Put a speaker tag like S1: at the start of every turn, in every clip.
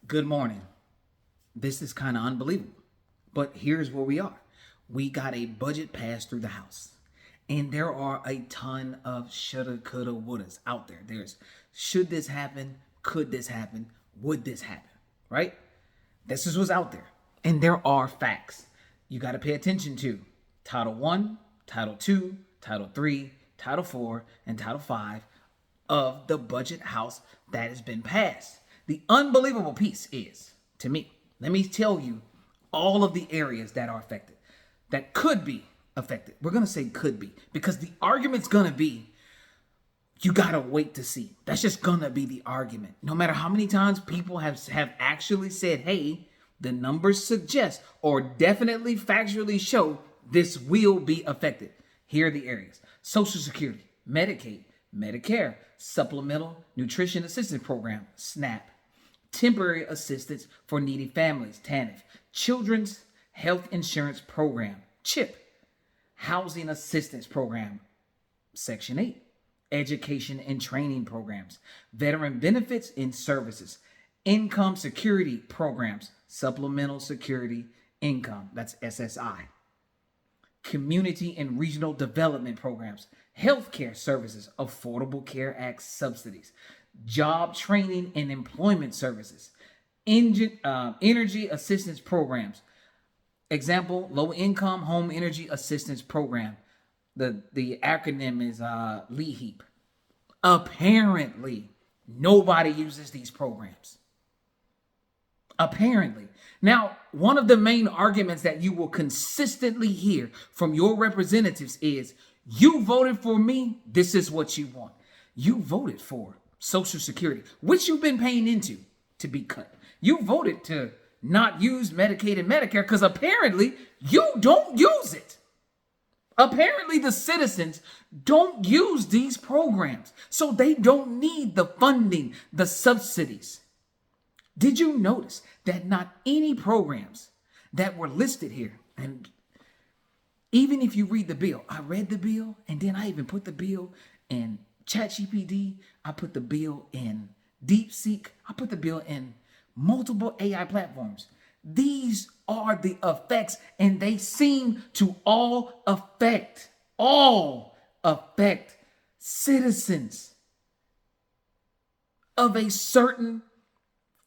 S1: Good morning. This is kind of unbelievable, but here's where we are. We got a budget passed through the House, and there are a ton of shoulda, coulda, wouldas out there. There's should this happen? Could this happen? Would this happen? Right? This is what's out there, and there are facts you got to pay attention to. Title 1, Title 2, Title 3, Title 4, and Title 5 of the budget house that has been passed. The unbelievable piece is, to me, let me tell you all of the areas that are affected, that could be affected. We're going to say could be, because the argument's going to be, you got to wait to see. That's just going to be the argument. No matter how many times people have actually said, hey, the numbers suggest or definitely factually show this will be affected. Here are the areas: Social Security, Medicaid, Medicare, Supplemental Nutrition Assistance Program, SNAP, Temporary Assistance for Needy Families, TANF, Children's Health Insurance Program, CHIP, Housing Assistance Program, Section 8, Education and Training Programs, Veteran Benefits and Services, Income Security Programs, Supplemental Security Income, that's SSI, Community and Regional Development Programs, Healthcare Services, Affordable Care Act subsidies, Job Training and Employment Services, Energy Assistance Programs. Example, Low Income Home Energy Assistance Program. The acronym is LEHEAP. Apparently, nobody uses these programs. Apparently. Now, one of the main arguments that you will consistently hear from your representatives is, you voted for me, this is what you want. You voted for Social Security, which you've been paying into, to be cut. You voted to not use Medicaid and Medicare because apparently you don't use it. Apparently the citizens don't use these programs, so they don't need the funding, the subsidies. Did you notice that not any programs that were listed here, and even if you read the bill, I read the bill, and then I even put the bill in ChatGPT, I put the bill in DeepSeek, I put the bill in multiple AI platforms. These are the effects, and they seem to all affect citizens of a certain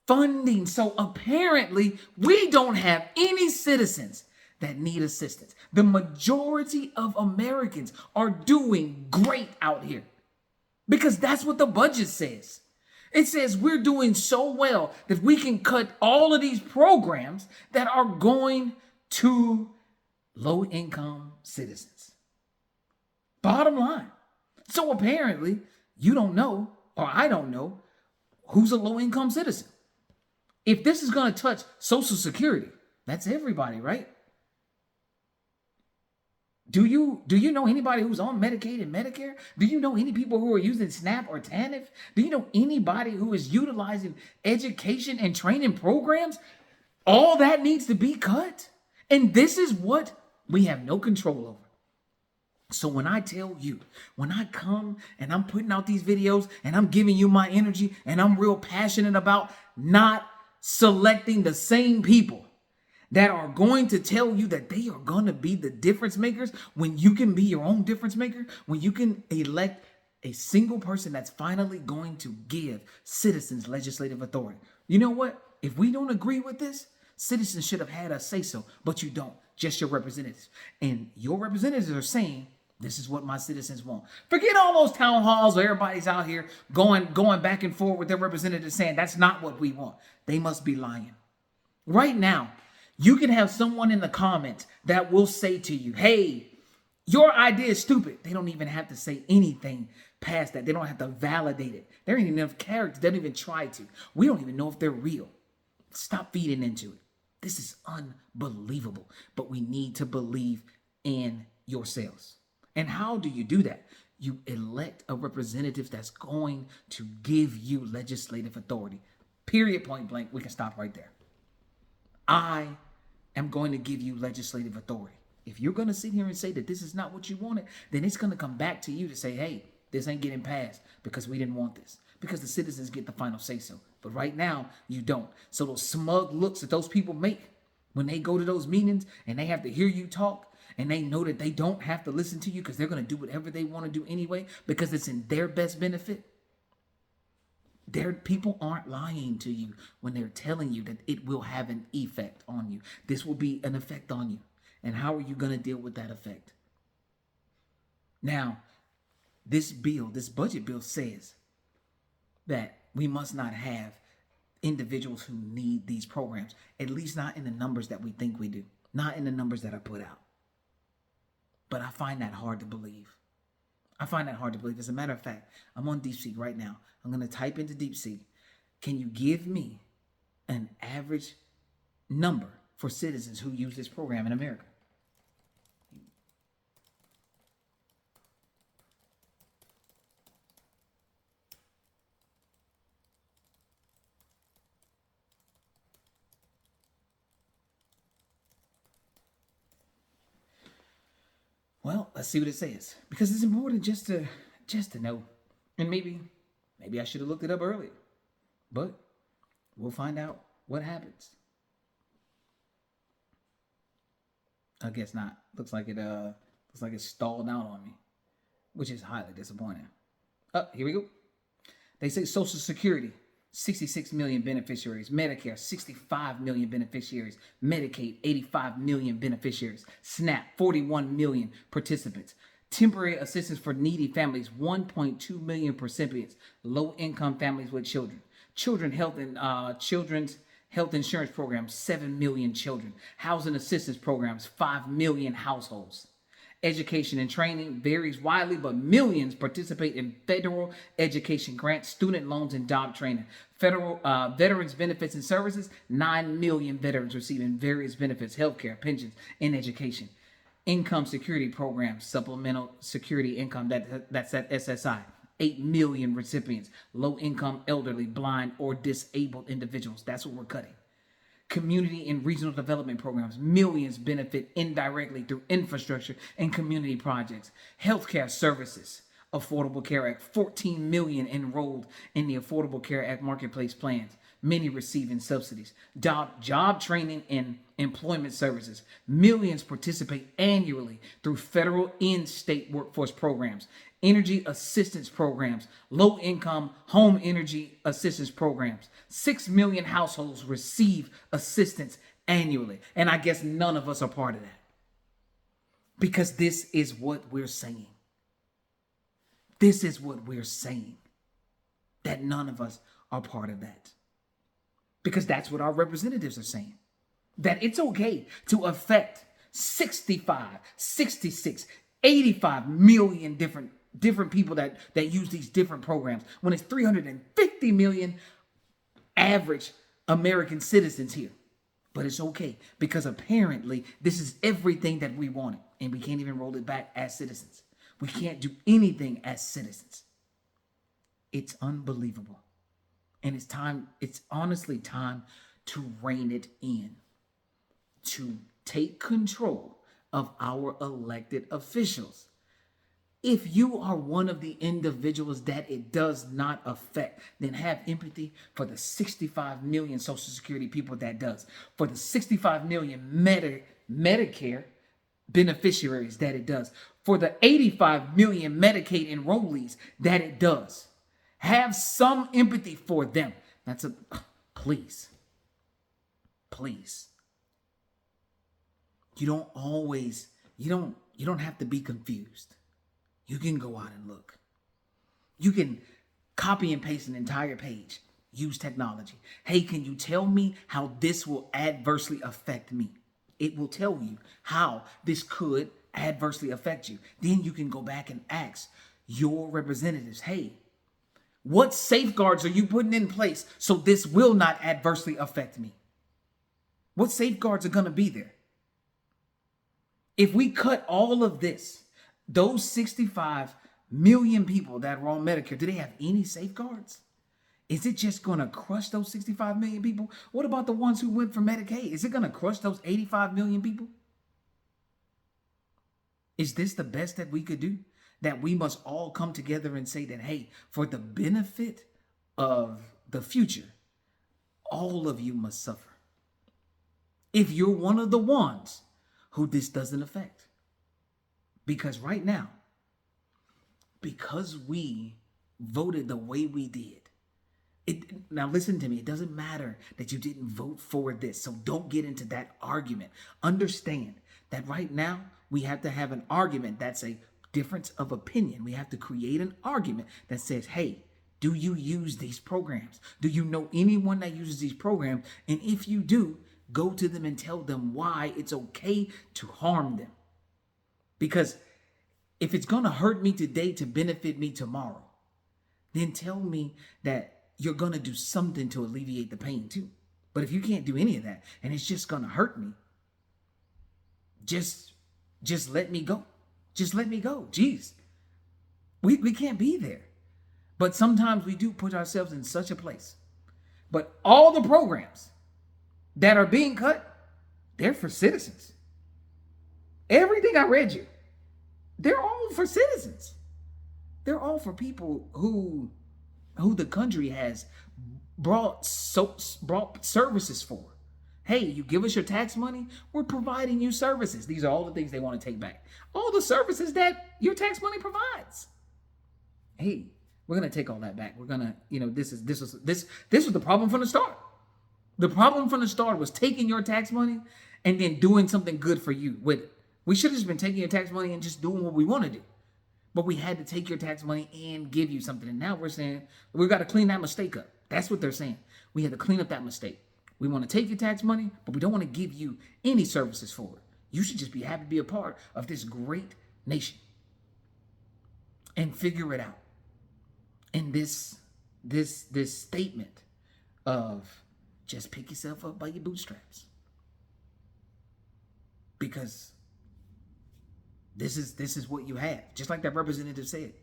S1: funding. So apparently we don't have any citizens that need assistance. The majority of Americans are doing great out here because that's what the budget says. It says we're doing so well that we can cut all of these programs that are going to low-income citizens. Bottom line. So apparently you don't know, or I don't know, who's a low-income citizen. If this is going to touch Social Security, that's everybody, right? Do you know anybody who's on Medicaid and Medicare? Do you know any people who are using SNAP or TANF? Do you know anybody who is utilizing education and training programs? All that needs to be cut. And this is what we have no control over. So when I tell you, when I come and I'm putting out these videos and I'm giving you my energy and I'm real passionate about not selecting the same people that are going to tell you that they are going to be the difference makers, when you can be your own difference maker, when you can elect a single person that's finally going to give citizens legislative authority. You know what? If we don't agree with this, citizens should have had us say so, but you don't, just your representatives. And your representatives are saying, this is what my citizens want. Forget all those town halls where everybody's out here going back and forth with their representatives saying that's not what we want. They must be lying. Right now, you can have someone in the comments that will say to you, hey, your idea is stupid. They don't even have to say anything past that. They don't have to validate it. There ain't enough characters. They don't even try to. We don't even know if they're real. Stop feeding into it. This is unbelievable. But we need to believe in yourselves. And how do you do that? You elect a representative that's going to give you legislative authority. Period, point blank. We can stop right there. I am going to give you legislative authority. If you're going to sit here and say that this is not what you wanted, then it's going to come back to you to say, hey, this ain't getting passed because we didn't want this. Because the citizens get the final say so. But right now, you don't. So those smug looks that those people make when they go to those meetings and they have to hear you talk and they know that they don't have to listen to you because they're going to do whatever they want to do anyway because it's in their best benefit. Their people aren't lying to you when they're telling you that it will have an effect on you. This will be an effect on you. And how are you going to deal with that effect? Now, this budget bill says that we must not have individuals who need these programs, at least not in the numbers that we think we do, not in the numbers that are put out. But I find that hard to believe. As a matter of fact, I'm on DeepSeek right now. I'm going to type into DeepSeek, can you give me an average number for citizens who use this program in America? Well, let's see what it says, because it's important just to know. And maybe I should have looked it up earlier, but we'll find out what happens. I guess not. Looks like it stalled out on me, which is highly disappointing. Here we go. They say Social Security, 66 million beneficiaries. Medicare, 65 million beneficiaries. Medicaid, 85 million beneficiaries. SNAP, 41 million participants. Temporary assistance for needy families, 1.2 million recipients. Low-income families with children. Children's health insurance programs, 7 million children. Housing assistance programs, 5 million households. Education and training varies widely, but millions participate in federal education grants, student loans, and job training. Federal veterans benefits and services, 9 million veterans receiving various benefits, healthcare, pensions, and education. Income security programs, supplemental security income, that's at SSI. 8 million recipients, low-income, elderly, blind, or disabled individuals. That's what we're cutting. Community and regional development programs. Millions benefit indirectly through infrastructure and community projects. Healthcare services. Affordable Care Act. 14 million enrolled in the Affordable Care Act marketplace plans. Many receiving subsidies. Job training and employment services. Millions participate annually through federal and state workforce programs. Energy assistance programs, low-income home energy assistance programs. 6 million households receive assistance annually. And I guess none of us are part of that. Because this is what we're saying. This is what we're saying. That none of us are part of that. Because that's what our representatives are saying. That it's okay to affect 65, 66, 85 million different people that use these different programs when it's 350 million average American citizens here. But it's okay because apparently this is everything that we wanted and we can't even roll it back as citizens. We can't do anything as citizens. It's unbelievable. And it's honestly time to rein it in, to take control of our elected officials. If you are one of the individuals that it does not affect, then have empathy for the 65 million Social Security people that does, for the 65 million Medicare beneficiaries that it does, for the 85 million Medicaid enrollees that it does. Have some empathy for them. Please. You don't have to be confused. You can go out and look. You can copy and paste an entire page. Use technology. Hey, can you tell me how this will adversely affect me? It will tell you how this could adversely affect you. Then you can go back and ask your representatives, hey, what safeguards are you putting in place so this will not adversely affect me? What safeguards are going to be there? If we cut all of this, those 65 million people that were on Medicare, do they have any safeguards? Is it just going to crush those 65 million people? What about the ones who went for Medicaid? Is it going to crush those 85 million people? Is this the best that we could do? That we must all come together and say that, hey, for the benefit of the future, all of you must suffer if you're one of the ones who this doesn't affect. Because right now, because we voted the way we did, now listen to me, it doesn't matter that you didn't vote for this, so don't get into that argument. Understand that right now we have to have an argument that's a difference of opinion. We have to create an argument that says, hey, do you use these programs? Do you know anyone that uses these programs? And if you do, go to them and tell them why it's okay to harm them. Because if it's going to hurt me today to benefit me tomorrow, then tell me that you're going to do something to alleviate the pain too. But if you can't do any of that and it's just going to hurt me, just let me go. Just let me go. Jeez. We can't be there. But sometimes we do put ourselves in such a place. But all the programs that are being cut, they're for citizens. Everything I read you, they're all for citizens. They're all for people who the country has brought services for. Hey, you give us your tax money, we're providing you services. These are all the things they want to take back. All the services that your tax money provides. Hey, we're gonna take all that back. We're gonna, this was the problem from the start. The problem from the start was taking your tax money and then doing something good for you with it. We should have just been taking your tax money and just doing what we want to do. But we had to take your tax money and give you something. And now we're saying we've got to clean that mistake up. That's what they're saying. We had to clean up that mistake. We want to take your tax money, but we don't want to give you any services for it. You should just be happy to be a part of this great nation and figure it out. And this statement of just pick yourself up by your bootstraps. Because this is what you have. Just like that representative said,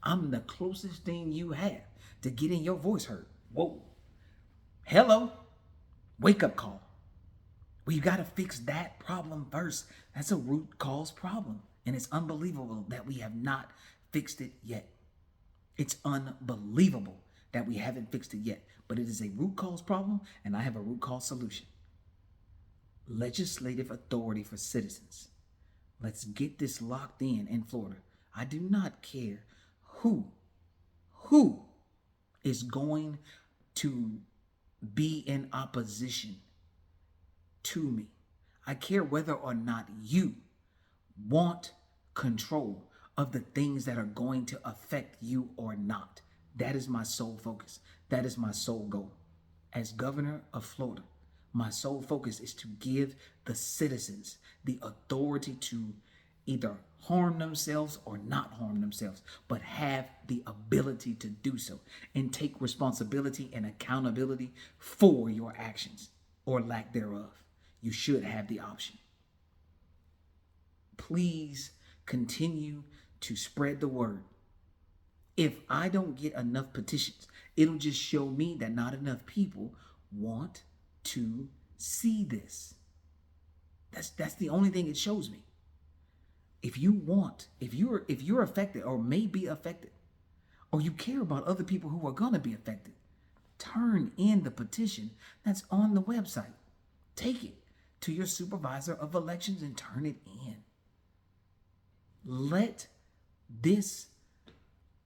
S1: I'm the closest thing you have to getting your voice heard. Whoa. Hello. Wake up call. We've got to fix that problem first. That's a root cause problem. And it's unbelievable that we have not fixed it yet. It's unbelievable that we haven't fixed it yet. But it is a root cause problem, and I have a root cause solution. Legislative authority for citizens. Let's get this locked in Florida. I do not care who is going to be in opposition to me. I care whether or not you want control of the things that are going to affect you or not. That is my sole focus. That is my sole goal. As governor of Florida, my sole focus is to give the citizens the authority to either harm themselves or not harm themselves, but have the ability to do so and take responsibility and accountability for your actions or lack thereof. You should have the option. Please continue to spread the word. If I don't get enough petitions, it'll just show me that not enough people want to see this. That's the only thing it shows me. If you're affected or may be affected, or you care about other people who are going to be affected, turn in the petition that's on the website. Take it to your supervisor of elections and turn it in. Let this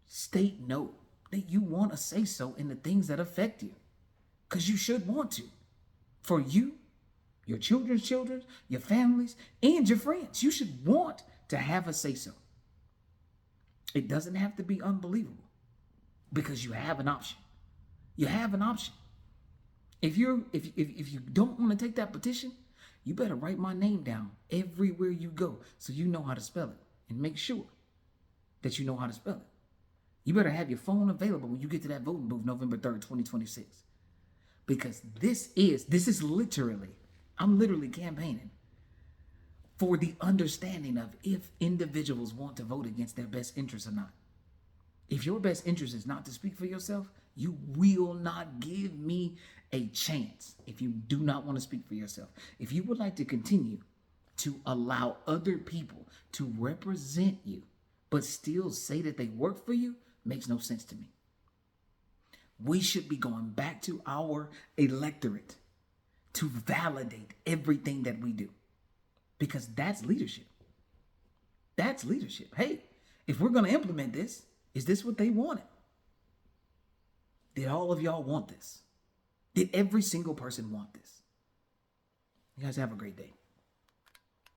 S1: state know that you want to say so in the things that affect you, because you should want to. For you, your children's children, your families, and your friends. You should want to have a say so. It doesn't have to be unbelievable, because you have an option. You have an option. If you don't want to take that petition, you better write my name down everywhere you go so you know how to spell it, and make sure that you know how to spell it. You better have your phone available when you get to that voting booth November 3rd, 2026. Because this is literally, I'm literally campaigning for the understanding of if individuals want to vote against their best interests or not. If your best interest is not to speak for yourself, you will not give me a chance if you do not want to speak for yourself. If you would like to continue to allow other people to represent you, but still say that they work for you, makes no sense to me. We should be going back to our electorate to validate everything that we do, because that's leadership. That's leadership. Hey, if we're going to implement this, is this what they wanted? Did all of y'all want this? Did every single person want this? You guys have a great day.